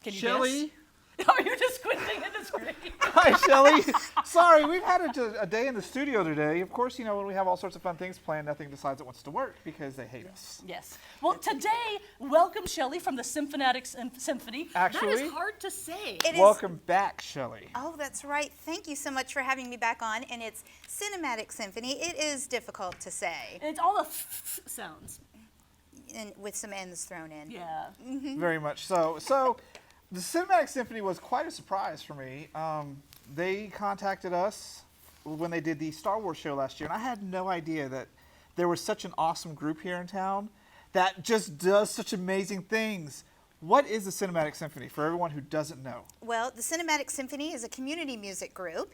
Can you Shelly. guess? Oh, you're just squinting at the screen. Hi, Shelly. Sorry, we've had a day in the studio today. Of course, you know, when we have all sorts of fun things planned, nothing decides it wants to work because they hate us. Yes. Well, today, welcome Shelly from the Cinematic Symphony. Actually, that is hard to say. Welcome back, Shelly. Oh, that's right. Thank you so much for having me back on. And it's Cinematic Symphony. It is difficult to say. It's all the sounds. And with some N's thrown in. Yeah. Very much so. So, the Cinematic Symphony was quite a surprise for me. They contacted us when they did the Star Wars show last year, and I had no idea that there was such an awesome group here in town that just does such amazing things. What is the Cinematic Symphony for everyone who doesn't know? Well, the Cinematic Symphony is a community music group,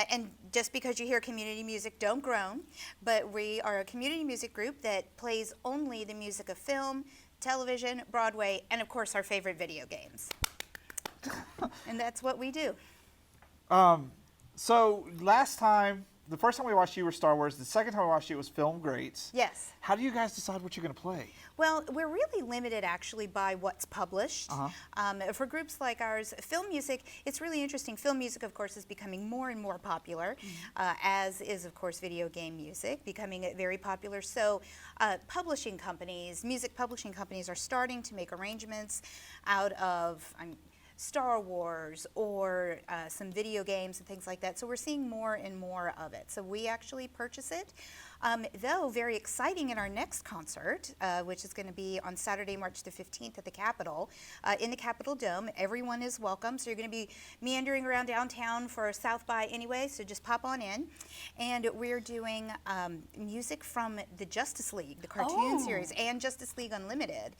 and just because you hear community music, don't groan, but we are a community music group that plays only the music of film, television, Broadway, and of course our favorite video games. And that's what we do. So last time, the first time we watched you were Star Wars. The second time we watched you was Film Greats. Yes. How do you guys decide what you're going to play? Well, we're really limited actually by what's published. For groups like ours, film music, it's really interesting. Film music, of course, is becoming more and more popular, as is, of course, video game music, becoming very popular. So publishing companies, music publishing companies are starting to make arrangements out of Star Wars or some video games and things like that. So we're seeing more and more of it. So we actually purchase it. Though very exciting in our next concert, which is going to be on Saturday, March the 15th at the Capitol, in the Capitol Dome. Everyone is welcome. So you're going to be meandering around downtown for South by anyway, so just pop on in. And we're doing music from the Justice League, the cartoon series, and Justice League Unlimited.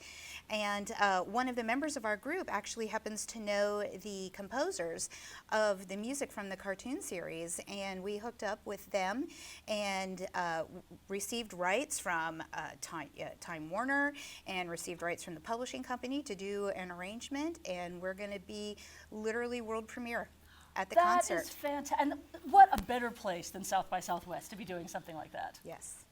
And one of the members of our group actually happens to know the composers of the music from the cartoon series, and we hooked up with them and received rights from Time Warner and received rights from the publishing company to do an arrangement, and we're going to be literally world premiere at the concert. That is fantastic. And what a better place than South by Southwest to be doing something like that. Yes.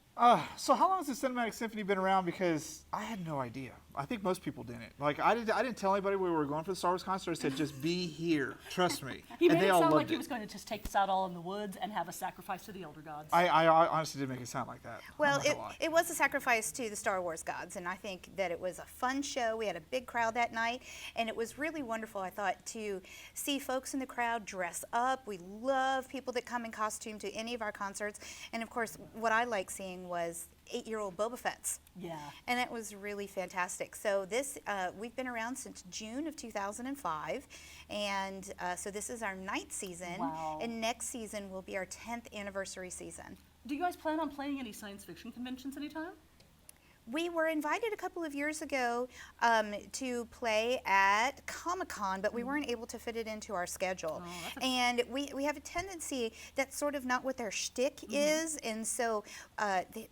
So how long has the Cinematic Symphony been around? Because I had no idea. I think most people didn't. Like I didn't tell anybody we were going for the Star Wars concert. I said, just be here. Trust me. He and made they it all sound loved like he was going to just take us out all in the woods and have a sacrifice to the elder gods. I honestly did make it sound like that. Well, it was a sacrifice to the Star Wars gods, and I think that it was a fun show. We had a big crowd that night, and it was really wonderful, I thought, to see folks in the crowd dress up. We love people that come in costume to any of our concerts, and of course, what I like seeing was 8-year-old Boba Fett's. Yeah. And that was really fantastic. So this, we've been around since June of 2005, and so this is our 9th season, Wow. and next season will be our 10th anniversary season. Do you guys plan on playing any science fiction conventions anytime? We were invited a couple of years ago to play at Comic-Con, but we weren't able to fit it into our schedule. And we have a tendency that's sort of not what their shtick is, and so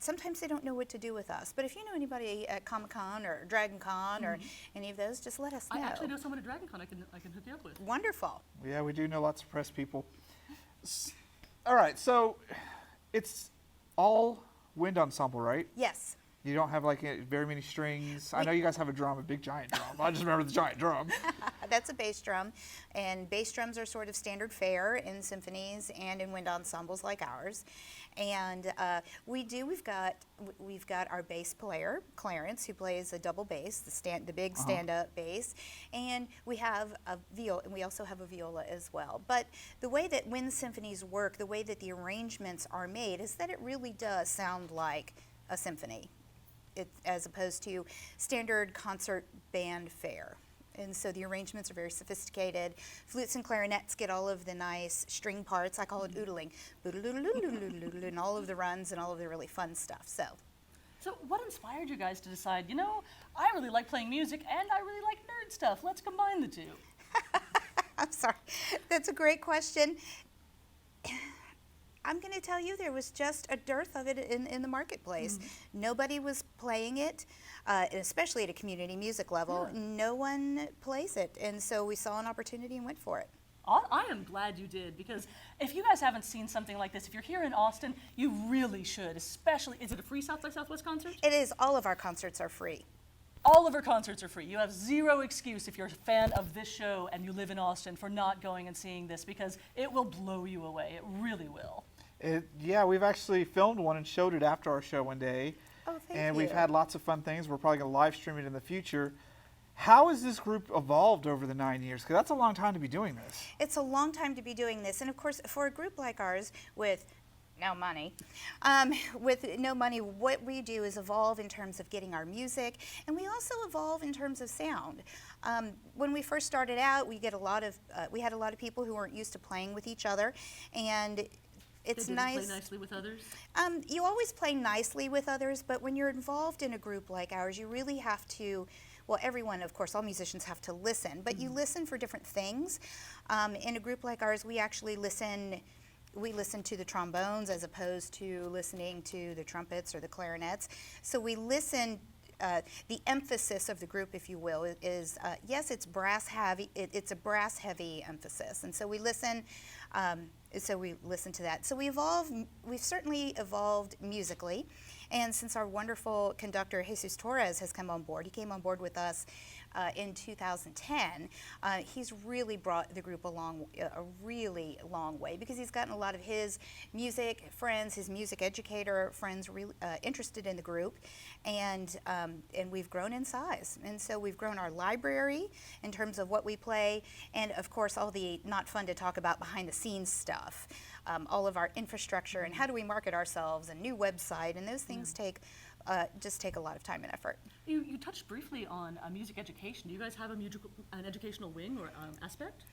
sometimes they don't know what to do with us. But if you know anybody at Comic-Con or Dragon Con or any of those, just let us know. I actually know someone at Dragon Con I can hook you up with. Wonderful. Yeah, we do know lots of press people. All right, so it's all wind ensemble, right? Yes. You don't have like very many strings. I know you guys have a drum, a big giant drum. I just remember the giant drum. That's a bass drum, and bass drums are sort of standard fare in symphonies and in wind ensembles like ours. And we've got our bass player Clarence, who plays a double bass, the big stand-up bass, and we have a viola, and we also have a viola as well. But the way that wind symphonies work, the way that the arrangements are made, is that it really does sound like a symphony, as opposed to standard concert band fare. And so the arrangements are very sophisticated. Flutes and clarinets get all of the nice string parts. I call it oodling. And all of the runs and all of the really fun stuff. So what inspired you guys to decide, you know, I really like playing music and I really like nerd stuff. Let's combine the two. I'm sorry. That's a great question. I'm going to tell you, there was just a dearth of it in the marketplace. Nobody was playing it, especially at a community music level. Yeah. No one plays it, and so we saw an opportunity and went for it. I am glad you did, because if you guys haven't seen something like this, if you're here in Austin, you really should, especially, is it a free South by Southwest concert? It is. All of our concerts are free. All of our concerts are free. You have zero excuse if you're a fan of this show and you live in Austin for not going and seeing this, because it will blow you away. It really will. Yeah, we've actually filmed one and showed it after our show one day. Oh, thank and you. we've had lots of fun things. We're probably going to live stream it in the future. How has this group evolved over the 9 years? Because that's a long time to be doing this. It's a long time to be doing this. And of course, for a group like ours with no money, what we do is evolve in terms of getting our music, and we also evolve in terms of sound. When we first started out, we had a lot of people who weren't used to playing with each other, and it's nice. Play nicely with others? You always play nicely with others, but when you're involved in a group like ours, you really have to, well, everyone, of course, all musicians have to listen, but you listen for different things. In a group like ours, we actually listen to the trombones as opposed to listening to the trumpets or the clarinets. So we listen. The emphasis of the group, if you will, is yes, it's brass heavy. It's a brass heavy emphasis, and so we listen. So we listen to that. So we've certainly evolved musically, and since our wonderful conductor Jesus Torres has come on board, he came on board with us in 2010. He's really brought the group along a really long way, because he's gotten a lot of his music friends, his music educator friends, really interested in the group, and we've grown in size. And so we've grown our library in terms of what we play, and of course all the not fun to talk about behind the scenes stuff, all of our infrastructure and how do we market ourselves, and new website, and those things just take a lot of time and effort. You touched briefly on music education. Do you guys have an educational wing or aspect?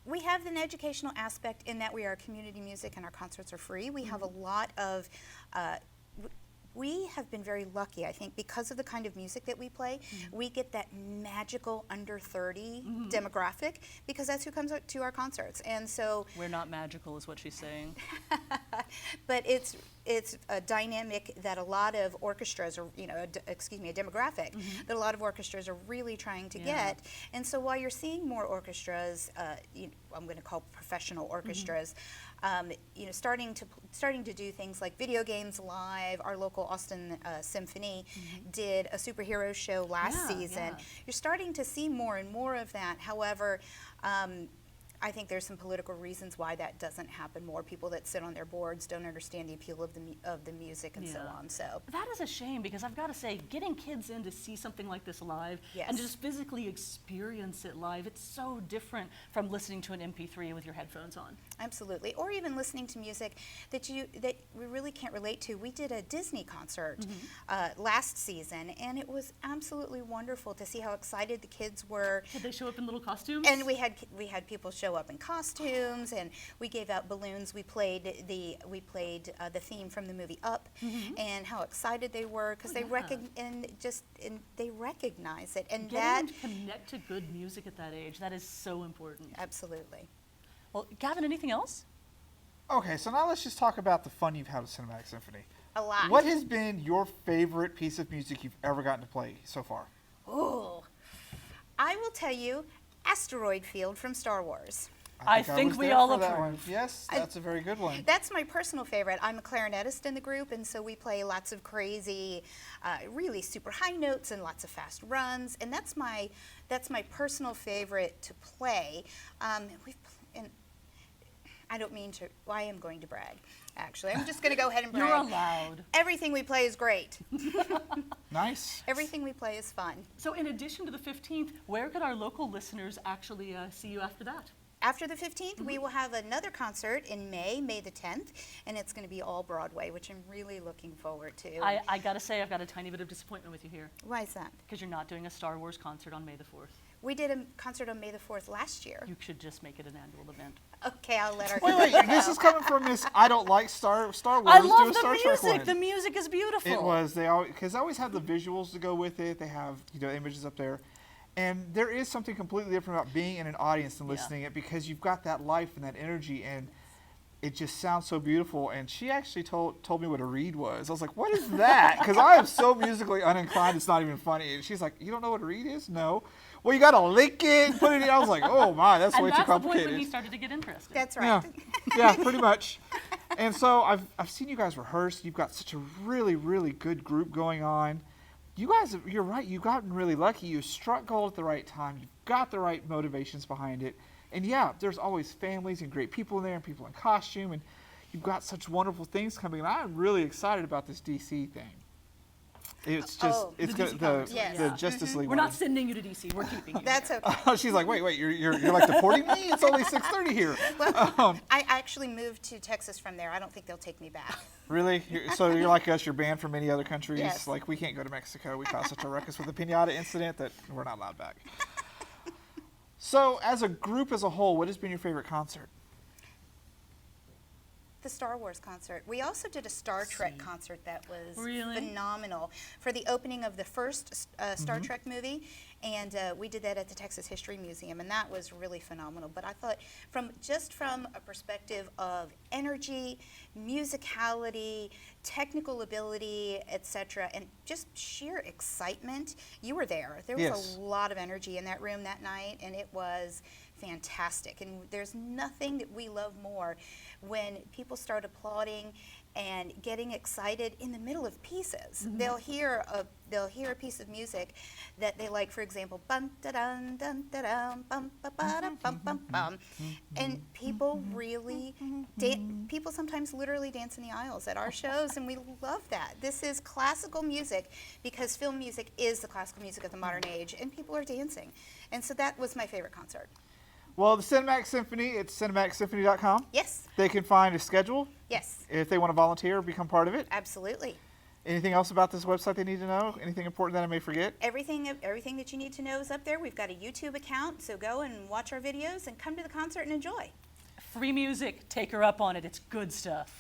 We have an educational aspect in that we are community music and our concerts are free. We have a lot of, we have been very lucky, I think, because of the kind of music that we play. We get that magical under 30 demographic, because that's who comes to our concerts. And so we're not magical, is what she's saying. But it's a dynamic that a lot of orchestras, or a demographic that a lot of orchestras are really trying to get. And so while you're seeing more orchestras, I'm going to call professional orchestras, starting to do things like video games live. Our local Austin Symphony did a superhero show last season. You're starting to see more and more of that. However, I think there's some political reasons why that doesn't happen. More people that sit on their boards don't understand the appeal of the music and so on. So that is a shame, because I've got to say, getting kids in to see something like this live and to just physically experience it live, it's so different from listening to an MP3 with your headphones on. Absolutely, or even listening to music that we really can't relate to. We did a Disney concert last season, and it was absolutely wonderful to see how excited the kids were. Did they show up in little costumes? And we had people show up in costumes, and we gave out balloons. We played the theme from the movie Up, and how excited they were, because they recognize it, and getting them to connect to good music at that age, that is so important. Absolutely. Well, Gavin, anything else? Okay, so now let's just talk about the fun you've had with Cinematic Symphony. A lot. What has been your favorite piece of music you've ever gotten to play so far? Oh, I will tell you, Asteroid Field from Star Wars. I think we all approve. Yes, that's a very good one. That's my personal favorite. I'm a clarinetist in the group, and so we play lots of crazy, really super high notes and lots of fast runs, and that's my personal favorite to play. And I don't mean to. Well, I am going to brag. Actually, I'm just going to go ahead and brag. You're allowed. Everything we play is great. Nice. Everything we play is fun. So in addition to the 15th, where could our local listeners actually see you after that? After the 15th, we will have another concert in May the 10th, and it's going to be all Broadway, which I'm really looking forward to. I got to say, I've got a tiny bit of disappointment with you here. Why is that? Because you're not doing a Star Wars concert on May the 4th. We did a concert on May the 4th last year. You should just make it an annual event. Okay, I'll let our Wait, this is coming from Miss I don't like Star Wars. I love do a the Star Trek music. one. The music is beautiful. It was. Because they always have the visuals to go with it. They have images up there. And there is something completely different about being in an audience and listening it, because you've got that life and that energy, and it just sounds so beautiful. And she actually told me what a reed was. I was like, what is that? Because I am so musically uninclined, it's not even funny. And she's like, you don't know what a reed is? No. Well, you got to lick it, put it in. I was like, oh my, that's way too complicated. And that's the point when complicated. he started to get interested. That's right. Yeah, pretty much. And so I've seen you guys rehearse. You've got such a really, really good group going on. you guys, you're right. You've gotten really lucky. You struck gold at the right time. You've got the right motivations behind it. And yeah, there's always families and great people in there and people in costume. And you've got such wonderful things coming. And I'm really excited about this DC thing. It's just, it's the good. DC The Justice League. We're not sending you to DC. We're keeping you. That's okay. Oh, she's like, wait, you're like deporting me? It's only 6:30 here. Well, I actually moved to Texas from there. I don't think they'll take me back. Really? So you're like us, you're banned from many other countries? Yes. Like, we can't go to Mexico. We caused such a ruckus with the piñata incident that we're not allowed back. So, as a group as a whole, what has been your favorite concert? The Star Wars concert. We also did a Star Trek concert that was Really? phenomenal for the opening of the first Star Trek movie, and we did that at the Texas History Museum, and that was really phenomenal. But I thought, from a perspective of energy, musicality, technical ability, etc., and just sheer excitement, you were there. There was Yes. a lot of energy in that room that night, and it was fantastic. And there's nothing that we love more when people start applauding and getting excited in the middle of pieces. They'll hear a piece of music that they like, for example, bum da dun dun da dum bum ba ba da bum bum bum, and people really people sometimes literally dance in the aisles at our shows, and we love that. This is classical music because film music is the classical music of the modern age, and people are dancing, and so that was my favorite concert. Well, the Cinematic Symphony, it's cinematicsymphony.com. Yes. They can find a schedule Yes. if they want to volunteer or become part of it. Absolutely. Anything else about this website they need to know? Anything important that I may forget? Everything that you need to know is up there. We've got a YouTube account, so go and watch our videos and come to the concert and enjoy. Free music. Take her up on it. It's good stuff.